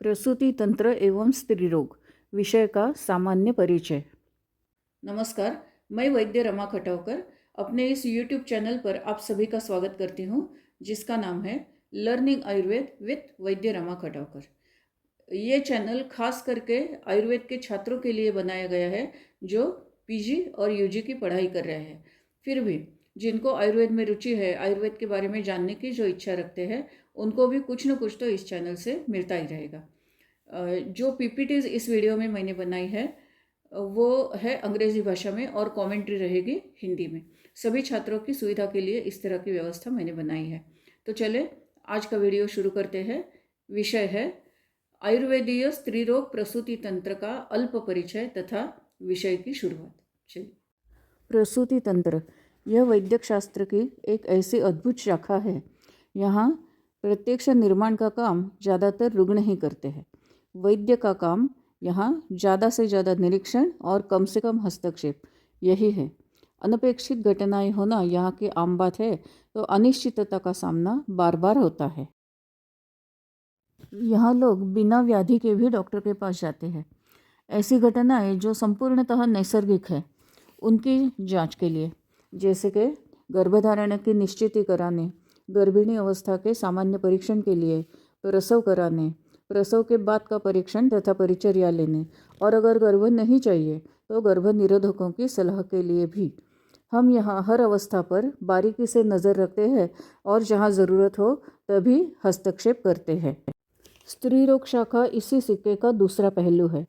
प्रसूति तंत्र एवं स्त्री रोग विषय का सामान्य परिचय। नमस्कार, मैं वैद्य रमा खटावकर अपने इस YouTube चैनल पर आप सभी का स्वागत करती हूँ, जिसका नाम है लर्निंग आयुर्वेद विथ वैद्य रमा खटावकर। ये चैनल खास करके आयुर्वेद के छात्रों के लिए बनाया गया है जो पीजी और यूजी की पढ़ाई कर रहे हैं। फिर भी जिनको आयुर्वेद में रुचि है, आयुर्वेद के बारे में जानने की जो इच्छा रखते हैं, उनको भी कुछ न कुछ तो इस चैनल से मिलता ही रहेगा। जो पीपीटीज इस वीडियो में मैंने बनाई है वो है अंग्रेजी भाषा में और कमेंट्री रहेगी हिंदी में। सभी छात्रों की सुविधा के लिए इस तरह की व्यवस्था मैंने बनाई है। तो चले आज का वीडियो शुरू करते हैं। विषय है आयुर्वेदीय स्त्री रोग प्रसूति तंत्र का अल्प परिचय तथा विषय की शुरुआत। चलिए। प्रसूति तंत्र यह वैद्यक शास्त्र की एक ऐसी अद्भुत शाखा है। यहाँ प्रत्यक्ष निर्माण का काम ज़्यादातर रुग्ण ही करते हैं। वैद्य का काम यहाँ ज़्यादा से ज़्यादा निरीक्षण और कम से कम हस्तक्षेप यही है। अनपेक्षित घटनाएं होना यहाँ की आम बात है, तो अनिश्चितता का सामना बार बार होता है। यहाँ लोग बिना व्याधि के भी डॉक्टर के पास जाते हैं। ऐसी घटनाएं जो संपूर्णतः नैसर्गिक है उनकी जांच के लिए, जैसे कि गर्भधारण की निश्चिती कराने, गर्भिणी अवस्था के सामान्य परीक्षण के लिए, प्रसव कराने, प्रसव के बाद का परीक्षण तथा परिचर्या लेने, और अगर गर्भ नहीं चाहिए तो गर्भ निरोधकों की सलाह के लिए भी हम यहाँ हर अवस्था पर बारीकी से नज़र रखते हैं और जहाँ ज़रूरत हो तभी हस्तक्षेप करते हैं। स्त्री रोग शाखा इसी सिक्के का दूसरा पहलू है।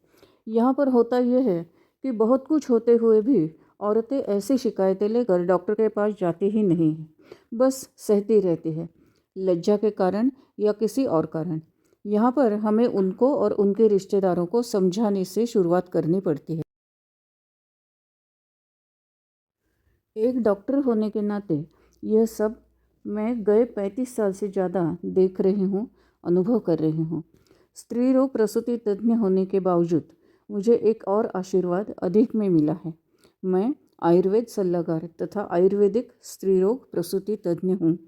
यहाँ पर होता यह है कि बहुत कुछ होते हुए भी औरतें ऐसी शिकायतें लेकर डॉक्टर के पास जाती ही नहीं हैं, बस सहती रहती है, लज्जा के कारण या किसी और कारण। यहाँ पर हमें उनको और उनके रिश्तेदारों को समझाने से शुरुआत करनी पड़ती है। एक डॉक्टर होने के नाते यह सब मैं गए 35 साल से ज़्यादा देख रही हूँ, अनुभव कर रही हूँ। स्त्री रोग प्रसूति तज्ञ होने के बावजूद मुझे एक और आशीर्वाद अधिक में मिला है। मैं आयुर्वेद सलाहकार तथा आयुर्वेदिक स्त्री रोग प्रसूति तज्ञ हूँ।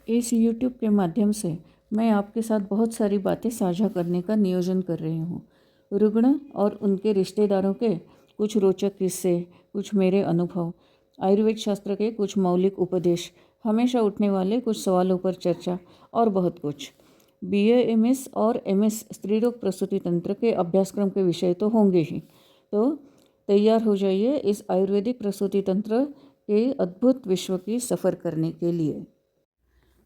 इस YouTube के माध्यम से मैं आपके साथ बहुत सारी बातें साझा करने का नियोजन कर रही हूँ। रुग्ण और उनके रिश्तेदारों के कुछ रोचक किस्से, कुछ मेरे अनुभव, आयुर्वेद शास्त्र के कुछ मौलिक उपदेश, हमेशा उठने वाले कुछ सवालों पर चर्चा और बहुत कुछ। BA MS और MS स्त्री रोग प्रसूति तंत्र के अभ्यासक्रम के विषय तो होंगे ही, तो तैयार हो जाइए इस आयुर्वेदिक प्रसूति तंत्र के अद्भुत विश्व की सफ़र करने के लिए।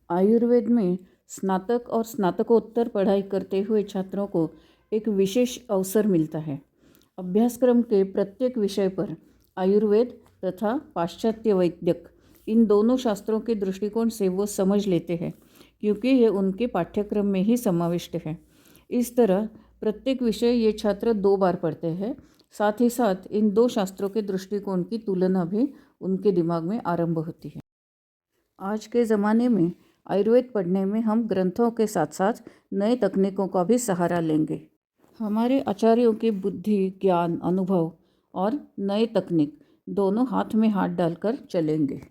आयुर्वेद में स्नातक और स्नातकोत्तर पढ़ाई करते हुए छात्रों को एक विशेष अवसर मिलता है। अभ्यासक्रम के प्रत्येक विषय पर आयुर्वेद तथा पाश्चात्य वैद्यक इन दोनों शास्त्रों के दृष्टिकोण से वो समझ लेते हैं, क्योंकि ये उनके पाठ्यक्रम में ही समाविष्ट है। इस तरह प्रत्येक विषय ये छात्र 2 बार पढ़ते हैं। साथ ही साथ इन दो शास्त्रों के दृष्टिकोण की तुलना भी उनके दिमाग में आरंभ होती है। आज के ज़माने में आयुर्वेद पढ़ने में हम ग्रंथों के साथ साथ नए तकनीकों का भी सहारा लेंगे। हमारे आचार्यों की बुद्धि, ज्ञान, अनुभव और नए तकनीक दोनों हाथ में हाथ डालकर चलेंगे।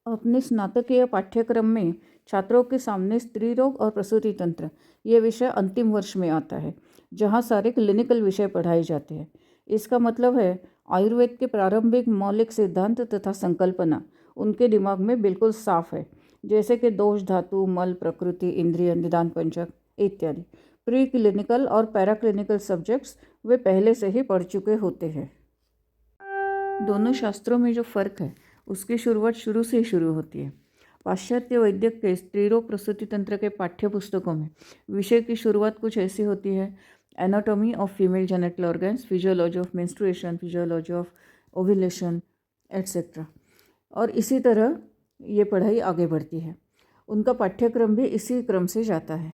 अपने स्नातकीय पाठ्यक्रम में छात्रों के सामने स्त्री रोग और प्रसूति तंत्र ये विषय अंतिम वर्ष में आता है, जहाँ सारे क्लिनिकल विषय पढ़ाए जाते हैं। इसका मतलब है आयुर्वेद के प्रारंभिक मौलिक सिद्धांत तथा संकल्पना उनके दिमाग में बिल्कुल साफ है, जैसे कि दोष, धातु, मल, प्रकृति, इंद्रिय, निदान पंचक इत्यादि। प्री क्लिनिकल और पैरा क्लिनिकल सब्जेक्ट्स वे पहले से ही पढ़ चुके होते हैं। दोनों शास्त्रों में जो फ़र्क है उसकी शुरुआत शुरू से ही शुरू होती है। पाश्चात्य वैद्यक के स्त्री रोग प्रसूति तंत्र के पाठ्य पुस्तकों में विषय की शुरुआत कुछ ऐसी होती है: anatomy of female genital organs, physiology of menstruation, physiology of ovulation etcetera. और इसी तरह ये पढ़ाई आगे बढ़ती है। उनका पाठ्यक्रम भी इसी क्रम से जाता है।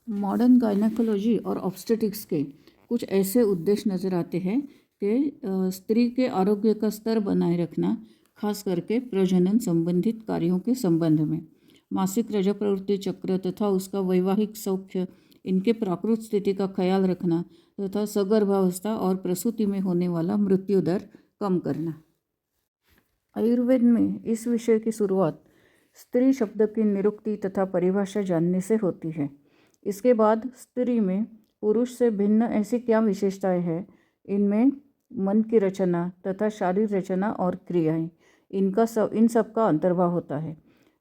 मॉडर्न गायनेकोलॉजी और ऑब्स्टेटिक्स के कुछ ऐसे उद्देश्य नज़र आते हैं कि स्त्री के आरोग्य का स्तर बनाए रखना, खास करके प्रजनन संबंधित कार्यों के संबंध में, मासिक रज प्रवृत्ति चक्र तथा उसका वैवाहिक सौख्य, इनके प्राकृत स्थिति का ख्याल रखना तथा सगर्भावस्था और प्रसूति में होने वाला मृत्यु दर कम करना। आयुर्वेद में इस विषय की शुरुआत स्त्री शब्द की निरुक्ति तथा परिभाषा जानने से होती है। इसके बाद स्त्री में पुरुष से भिन्न ऐसी क्या विशेषताएं हैं? इनमें मन की रचना तथा शारीरिक रचना और क्रियाएं, इन सब का अंतर्भाव होता है।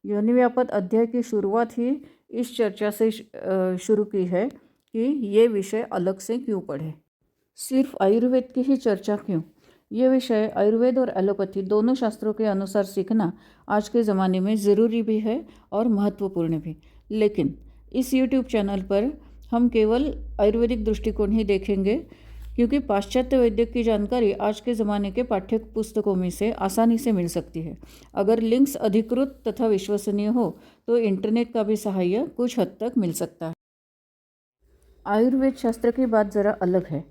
योनिव्यापद अध्याय की शुरुआत ही इस चर्चा से शुरू की है कि ये विषय अलग से क्यों पढ़े, सिर्फ आयुर्वेद की ही चर्चा क्यों? ये विषय आयुर्वेद और एलोपैथी दोनों शास्त्रों के अनुसार सीखना आज के ज़माने में ज़रूरी भी है और महत्वपूर्ण भी। लेकिन इस YouTube चैनल पर हम केवल आयुर्वेदिक दृष्टिकोण ही देखेंगे, क्योंकि पाश्चात्य वैद्य की जानकारी आज के ज़माने के पाठ्य पुस्तकों में से आसानी से मिल सकती है। अगर लिंक्स अधिकृत तथा विश्वसनीय हो तो इंटरनेट का भी सहायता कुछ हद तक मिल सकता है। आयुर्वेद शास्त्र की बात ज़रा अलग है।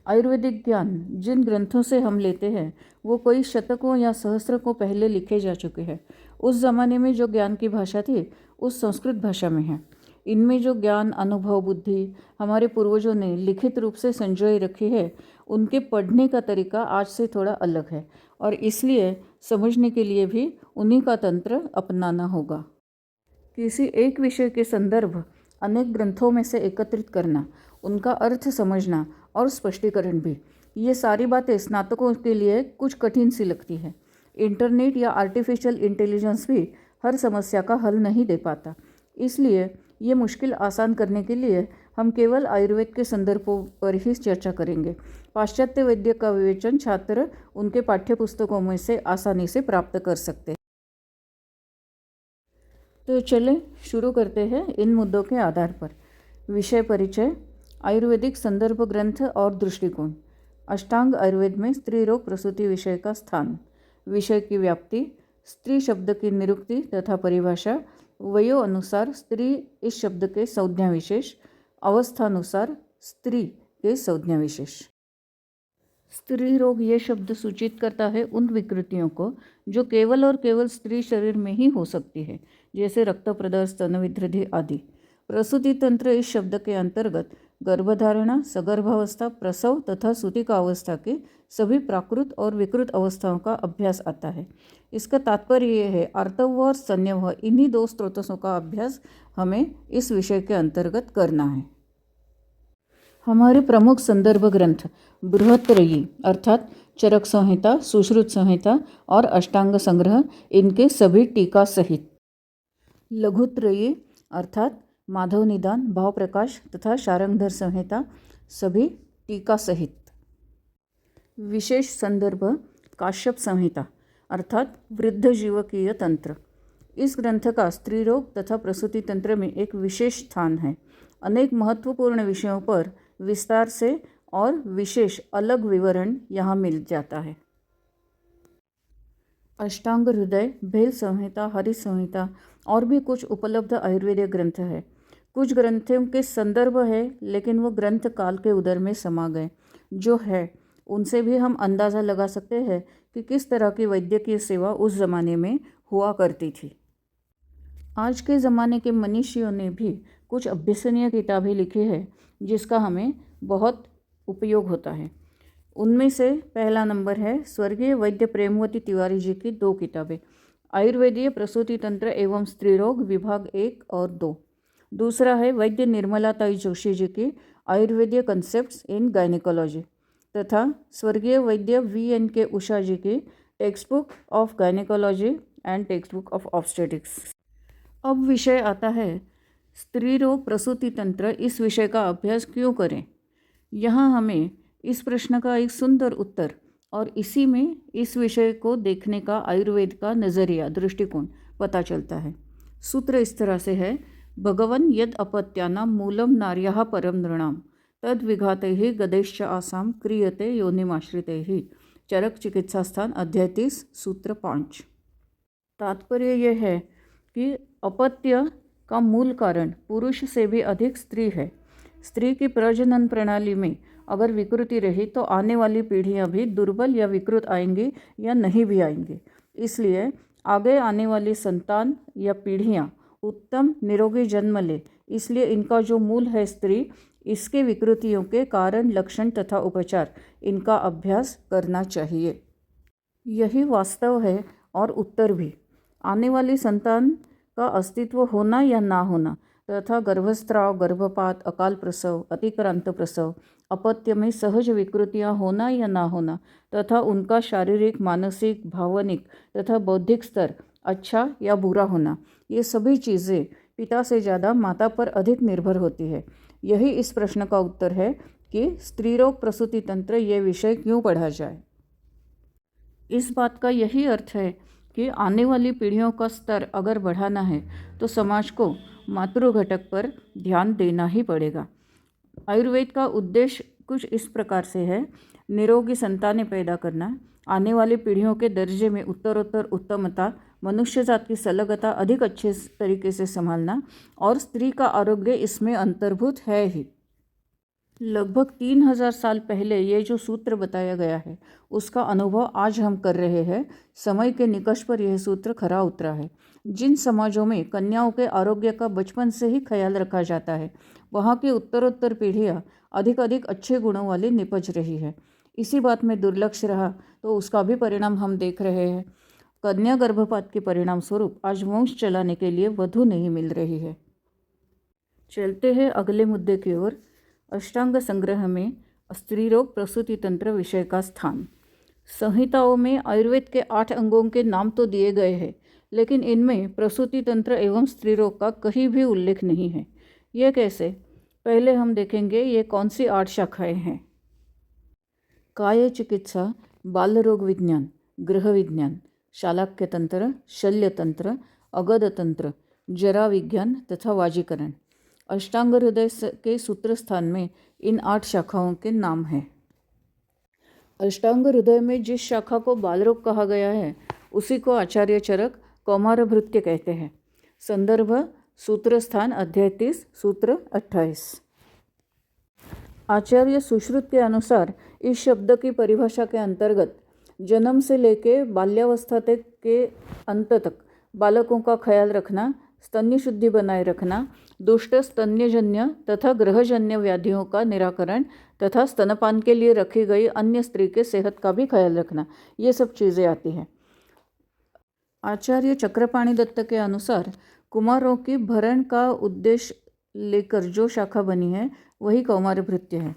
आयुर्वेदिक ज्ञान जिन ग्रंथों से हम लेते हैं वो कई शतकों या सहस्रकों पहले लिखे जा चुके हैं। उस ज़माने में जो ज्ञान की भाषा थी उस संस्कृत भाषा में है। इनमें जो ज्ञान, अनुभव, बुद्धि हमारे पूर्वजों ने लिखित रूप से संजोए रखी है, उनके पढ़ने का तरीका आज से थोड़ा अलग है और इसलिए समझने के लिए भी उन्हीं का तंत्र अपनाना होगा। किसी एक विषय के संदर्भ अनेक ग्रंथों में से एकत्रित करना, उनका अर्थ समझना और स्पष्टीकरण भी, ये सारी बातें स्नातकों के लिए कुछ कठिन सी लगती है। इंटरनेट या आर्टिफिशियल इंटेलिजेंस भी हर समस्या का हल नहीं दे पाता। इसलिए ये मुश्किल आसान करने के लिए हम केवल आयुर्वेद के संदर्भों पर ही चर्चा करेंगे। पाश्चात्य वैद्य का विवेचन छात्र उनके पाठ्य पुस्तकों में से आसानी से प्राप्त कर सकते हैं। तो चलें शुरू करते हैं इन मुद्दों के आधार पर। विषय परिचय, आयुर्वेदिक संदर्भ ग्रंथ और दृष्टिकोण, अष्टांग आयुर्वेद में स्त्री रोग प्रसूति विषय का स्थान, विषय की व्याप्ति, स्त्री शब्द की निरुक्ति तथा परिभाषा, वयो अनुसार स्त्री इस शब्द के संज्ञा विशेष, अवस्थानुसार स्त्री के संज्ञा विशेष। स्त्री रोग ये शब्द सूचित करता है उन विकृतियों को जो केवल और केवल स्त्री शरीर में ही हो सकती है, जैसे रक्त प्रदर्श, स्तन विकृति आदि। प्रसूति तंत्र इस शब्द के अंतर्गत गर्भधारणा, सगर्भावस्था, प्रसव तथा सूतिका अवस्था के सभी प्राकृत और विकृत अवस्थाओं का अभ्यास आता है। इसका तात्पर्य यह है, आर्तव और स्तन्यव इन्हीं दो स्रोतों का अभ्यास हमें इस विषय के अंतर्गत करना है। हमारे प्रमुख संदर्भ ग्रंथ बृहत्त्रयी अर्थात चरक संहिता, सुश्रुत संहिता और अष्टांग संग्रह, इनके सभी टीका सहित, लघुत्रयी अर्थात माधव निदान, भाव प्रकाश तथा शारंगधर संहिता, सभी टीका सहित। विशेष संदर्भ काश्यप संहिता अर्थात वृद्ध जीवकीय तंत्र, इस ग्रंथ का स्त्री रोग तथा प्रसूति तंत्र में एक विशेष स्थान है। अनेक महत्वपूर्ण विषयों पर विस्तार से और विशेष अलग विवरण यहाँ मिल जाता है। अष्टांग हृदय, भेल संहिता, हरित संहिता और भी कुछ उपलब्ध आयुर्वेदिक ग्रंथ है। कुछ ग्रंथों के संदर्भ है लेकिन वो ग्रंथ काल के उदर में समा गए। जो है उनसे भी हम अंदाज़ा लगा सकते हैं कि किस तरह की वैद्यकीय सेवा उस ज़माने में हुआ करती थी। आज के ज़माने के मनीषियों ने भी कुछ अभ्यसनीय किताबें लिखी है जिसका हमें बहुत उपयोग होता है। उनमें से पहला नंबर है स्वर्गीय वैद्य प्रेमवती तिवारी जी की 2 किताबें, आयुर्वेदीय प्रसूति तंत्र एवं स्त्री रोग विभाग 1 और 2। दूसरा है वैद्य निर्मलाताई जोशी जी की आयुर्वेदीय कंसेप्ट्स इन गायनेकोलॉजी तथा स्वर्गीय वैद्य VNK उषा जी की text book of gynaecology and text book of obstetrics. अब विषय आता है स्त्री रोग प्रसूति तंत्र, इस विषय का अभ्यास क्यों करें। यहाँ हमें इस प्रश्न का एक सुंदर उत्तर और इसी में इस विषय को देखने का आयुर्वेद का नज़रिया, दृष्टिकोण पता चलता है। सूत्र इस तरह से है, भगवन् यद अपत्यानां मूलम नार्याः परम नृणाम तद विघातैः गदैश्च आसाम क्रियते योनिमाश्रितैः, चरक चिकित्सा स्थान अध्याय 30 सूत्र 5। तात्पर्य यह है कि अपत्य का मूल कारण पुरुष से भी अधिक स्त्री है। स्त्री की प्रजनन प्रणाली में अगर विकृति रही तो आने वाली पीढ़ियां भी दुर्बल या विकृत आएंगी या नहीं भी आएंगी। इसलिए आगे आने वाली संतान या पीढ़ियां उत्तम निरोगी जन्म ले, इसलिए इनका जो मूल है स्त्री, इसके विकृतियों के कारण, लक्षण तथा उपचार, इनका अभ्यास करना चाहिए। यही वास्तव है और उत्तर भी। आने वाली संतान का अस्तित्व होना या ना होना तथा गर्भस्राव, गर्भपात, अकाल प्रसव, अतिक्रांत प्रसव, अपत्य में सहज विकृतियां होना या ना होना तथा उनका शारीरिक, मानसिक, भावनिक तथा बौद्धिक स्तर अच्छा या बुरा होना, ये सभी चीज़ें पिता से ज़्यादा माता पर अधिक निर्भर होती है। यही इस प्रश्न का उत्तर है कि स्त्रीरोग प्रसूति तंत्र ये विषय क्यों पढ़ा जाए। इस बात का यही अर्थ है कि आने वाली पीढ़ियों का स्तर अगर बढ़ाना है तो समाज को मातृ घटक पर ध्यान देना ही पड़ेगा। आयुर्वेद का उद्देश्य कुछ इस प्रकार से है: निरोगी संतानें पैदा करना, आने वाली पीढ़ियों के दर्जे में उत्तरोत्तर उत्तमता, मनुष्य जात की संलग्नता अधिक अच्छे तरीके से संभालना और स्त्री का आरोग्य इसमें अंतर्भूत है ही। लगभग 3000 साल पहले ये जो सूत्र बताया गया है उसका अनुभव आज हम कर रहे हैं। समय के निकष पर यह सूत्र खरा उतरा है। जिन समाजों में कन्याओं के आरोग्य का बचपन से ही ख्याल रखा जाता है वहाँ की उत्तरोत्तर पीढ़ियाँ अधिक अच्छे गुणों वाली निपज रही है। इसी बात में दुर्लक्ष्य रहा तो उसका भी परिणाम हम देख रहे हैं। कन्या गर्भपात के परिणाम स्वरूप आज वंश चलाने के लिए वधू नहीं मिल रही है। चलते हैं अगले मुद्दे की ओर। अष्टांग संग्रह में स्त्रीरोग प्रसूति तंत्र विषय का स्थान। संहिताओं में आयुर्वेद के 8 अंगों के नाम तो दिए गए हैं, लेकिन इनमें प्रसूति तंत्र एवं स्त्रीरोग का कहीं भी उल्लेख नहीं है। ये कैसे? पहले हम देखेंगे ये कौन सी 8 शाखाएं हैं। काय चिकित्सा, बाल रोग विज्ञान, गृह विज्ञान, शालाक्य तंत्र, शल्य तंत्र, अगध तंत्र, जरा विज्ञान तथा वाजीकरण। अष्टांग हृदय के सूत्र स्थान में इन 8 शाखाओं के नाम हैं। अष्टांग हृदय में जिस शाखा को बालरोग कहा गया है उसी को आचार्य चरक कौमारभृत्य कहते हैं। संदर्भ सूत्र स्थान अध्याय 30 सूत्र 28। आचार्य सुश्रुत के अनुसार इस शब्द की परिभाषा के अंतर्गत जन्म से लेके बाल्यावस्था तक के अंत तक बालकों का ख्याल रखना, स्तन्य शुद्धि बनाए रखना, दुष्ट स्तन्यजन्य तथा ग्रहजन्य व्याधियों का निराकरण तथा स्तनपान के लिए रखी गई अन्य स्त्री के सेहत का भी ख्याल रखना, ये सब चीज़ें आती हैं। आचार्य चक्रपाणि दत्त के अनुसार कुमारों की भरण का उद्देश्य लेकर जो शाखा बनी है वही कौमारभृत्य है।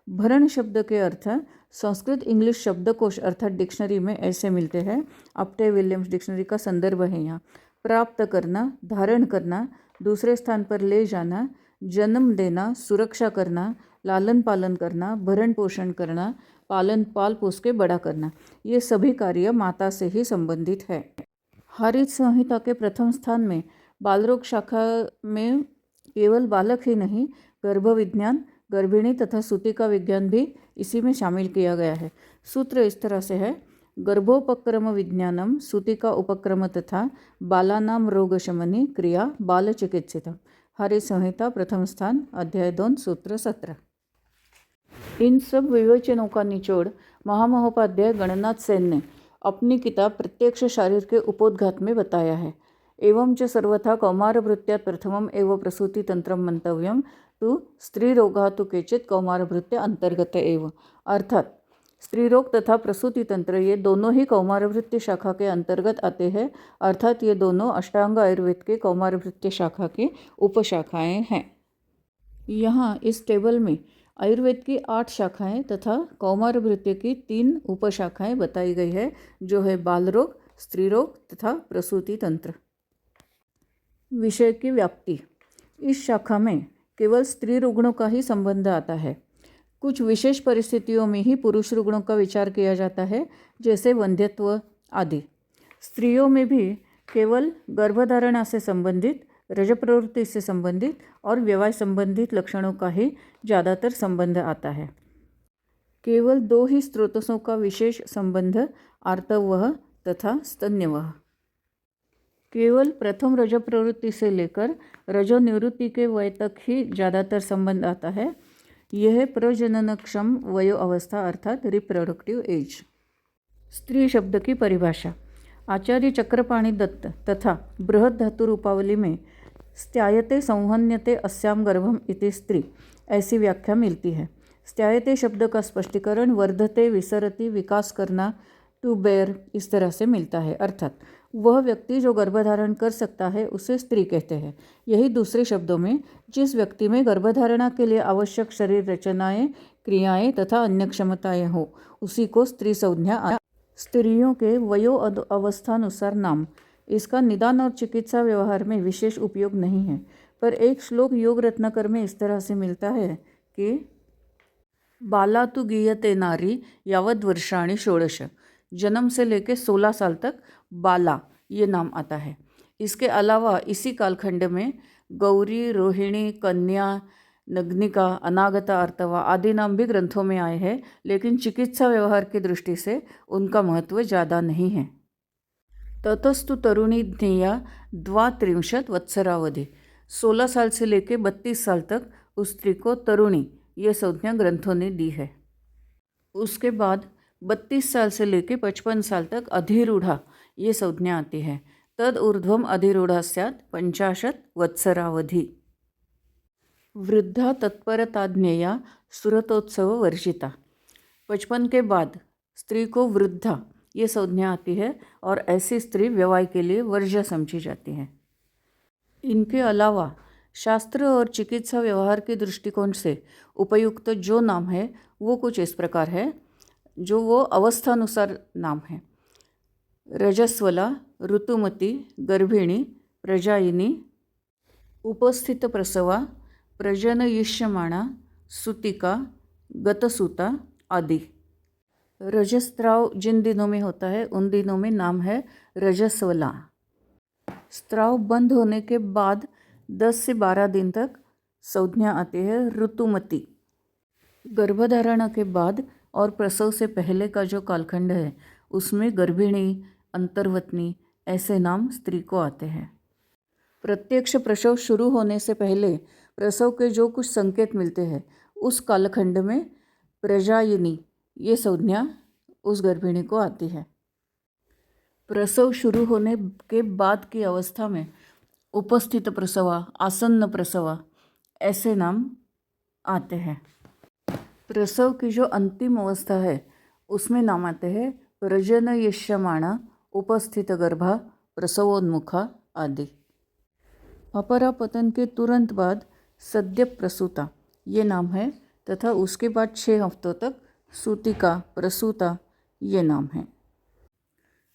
भरण शब्द के अर्थ संस्कृत इंग्लिश शब्दकोश अर्थात डिक्शनरी में ऐसे मिलते हैं। अपटे विलियम्स डिक्शनरी का संदर्भ है यहाँ। प्राप्त करना, धारण करना, दूसरे स्थान पर ले जाना, जन्म देना, सुरक्षा करना, लालन पालन करना, भरण पोषण करना, पाल पोस के बड़ा करना, ये सभी कार्य माता से ही संबंधित है। हरित संहिता के प्रथम स्थान में बालरोग शाखा में केवल बालक ही नहीं, गर्भ विज्ञान, गर्भिणी तथा सूतिका विज्ञान भी इसी में शामिल किया गया है। सूत्र इस तरह से है: गर्भोपक्रम विज्ञानम सूतिका उपक्रम तथा बालानाम रोगशमनी क्रिया बाल चिकित्सित। हरित संहिता प्रथम स्थान अध्याय 2 सूत्र 17। इन सब विवेचनों का निचोड़ महामहोपाध्याय गणनाथ सेन ने अपनी किताब प्रत्यक्ष शारीर के उपोद्घात में बताया है। एवं च सर्वथा कौमारभृत्यात् प्रथमम एव प्रसूति तंत्रम मंतव्यम तु स्त्रीरोगातु केचित कौमारभृत्य अंतर्गत एव। अर्थात स्त्रीरोग तथा प्रसूति तंत्र ये दोनों ही कौमारभृत्य शाखा के अंतर्गत आते हैं, अर्थात ये दोनों अष्टांग आयुर्वेद के कौमारभृत्य शाखा के उपशाखाएं हैं। यहाँ इस टेबल में आयुर्वेद की 8 शाखाएं तथा कौमारभृत्य की 3 उपशाखाएं बताई गई है, जो है बाल रोग, स्त्री रोग तथा प्रसूति तंत्र। विषय की व्याप्ति। इस शाखा में केवल स्त्री रुग्णों का ही संबंध आता है। कुछ विशेष परिस्थितियों में ही पुरुष रुग्णों का विचार किया जाता है, जैसे वंध्यत्व आदि। स्त्रियों में भी केवल गर्भधारणा से संबंधित, रजप्रवृत्ति से संबंधित और व्यवहार संबंधित लक्षणों का ही ज़्यादातर संबंध आता है। केवल 2 ही स्रोतों का विशेष संबंध, आर्तवह तथा स्तन्यवह। केवल प्रथम रज प्रवृत्ति से लेकर रजो निवृत्ति के वय तक ही ज़्यादातर संबंध आता है। यह प्रजननक्षम वयो अवस्था अर्थात रिप्रोडक्टिव एज। स्त्री शब्द की परिभाषा। आचार्य चक्रपाणि दत्त तथा बृहद धातु रूपावली में स्त्यायते संहन्यते अस्याम गर्भम इति स्त्री ऐसी व्याख्या मिलती है। स्त्यायते शब्द का स्पष्टीकरण वर्धते, विसरती, विकास करना, टू बेयर इस तरह से मिलता है। अर्थात वह व्यक्ति जो गर्भधारण कर सकता है उसे स्त्री कहते हैं। यही दूसरे शब्दों में जिस व्यक्ति में गर्भधारणा के लिए आवश्यक शरीर रचनाएं, क्रियाएं तथा अन्य क्षमताएं हो उसी को स्त्री संज्ञा। स्त्रियों के वयो अवस्थानुसार नाम। इसका निदान और चिकित्सा व्यवहार में विशेष उपयोग नहीं है, पर एक श्लोक योग रत्नाकर में इस तरह से मिलता है कि बाला तु गीयते नारी यावद वर्षाणी षोडश। जन्म से लेकर 16 साल तक बाला ये नाम आता है। इसके अलावा इसी कालखंड में गौरी, रोहिणी, कन्या, नग्निका, अनागता, अर्थवा आदि नाम भी ग्रंथों में आए हैं, लेकिन चिकित्सा व्यवहार की दृष्टि से उनका महत्व ज़्यादा नहीं है। ततस्तु तरुणी ज्ञेया 32 वत्सरावधि। 16 साल से लेकर 32 साल तक उस स्त्री को तरुणी ये संज्ञा ग्रंथों ने दी है। उसके बाद 32 साल से लेकर 55 साल तक अधिरूढ़ा ये संज्ञा आती है। तद ऊर्ध्वम अधिरूढ़ा स्यात् 50 वत्सरावधि। वृद्धा तत्परताज्ञेया सुरतोत्सव वर्षिता। 55 के बाद स्त्री को वृद्धा ये संज्ञा आती है और ऐसी स्त्री विवाह के लिए वर्ज्य समझी जाती है। इनके अलावा शास्त्र और चिकित्सा व्यवहार के दृष्टिकोण से उपयुक्त जो नाम है वो कुछ इस प्रकार है, जो वो अवस्थानुसार नाम है। रजस्वला, ऋतुमती, गर्भिणी, प्रजायिनी, उपस्थित प्रसवा, प्रजनयिष्यमाणा, सुतिका, गतसुता आदि। रजस्त्राव जिन दिनों में होता है उन दिनों में नाम है रजस्वला। स्त्राव बंद होने के बाद 10 से 12 दिन तक संज्ञा आती है ऋतुमती। गर्भधारणा के बाद और प्रसव से पहले का जो कालखंड है उसमें गर्भिणी, अंतर्वतनी ऐसे नाम स्त्री को आते हैं। प्रत्यक्ष प्रसव शुरू होने से पहले प्रसव के जो कुछ संकेत मिलते हैं उस कालखंड में प्रजायिनी ये संज्ञा उस गर्भिणी को आती है। प्रसव शुरू होने के बाद की अवस्था में उपस्थित प्रसवा, आसन्न प्रसवा ऐसे नाम आते हैं। प्रसव की जो अंतिम अवस्था है उसमें नाम आते हैं प्रजनयिष्यमाणा, उपस्थित गर्भा, प्रसवोन्मुखा आदि। अपरापतन के तुरंत बाद सद्य प्रसूता ये नाम है तथा उसके बाद 6 हफ्तों तक सूतिका, प्रसूता ये नाम है।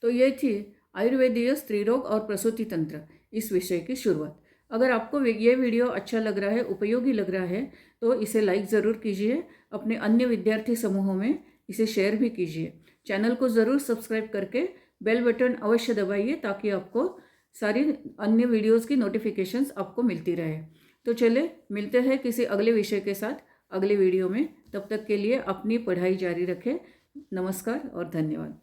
तो ये थी आयुर्वेदीय स्त्री रोग और प्रसूति तंत्र इस विषय की शुरुआत। अगर आपको ये वीडियो अच्छा लग रहा है, उपयोगी लग रहा है तो इसे लाइक ज़रूर कीजिए। अपने अन्य विद्यार्थी समूहों में इसे शेयर भी कीजिए। चैनल को ज़रूर सब्सक्राइब करके बेल बटन अवश्य दबाइए ताकि आपको सारी अन्य वीडियोज़ की नोटिफिकेशंस आपको मिलती रहे। तो चले मिलते हैं किसी अगले विषय के साथ अगले वीडियो में। तब तक के लिए अपनी पढ़ाई जारी रखें। नमस्कार और धन्यवाद।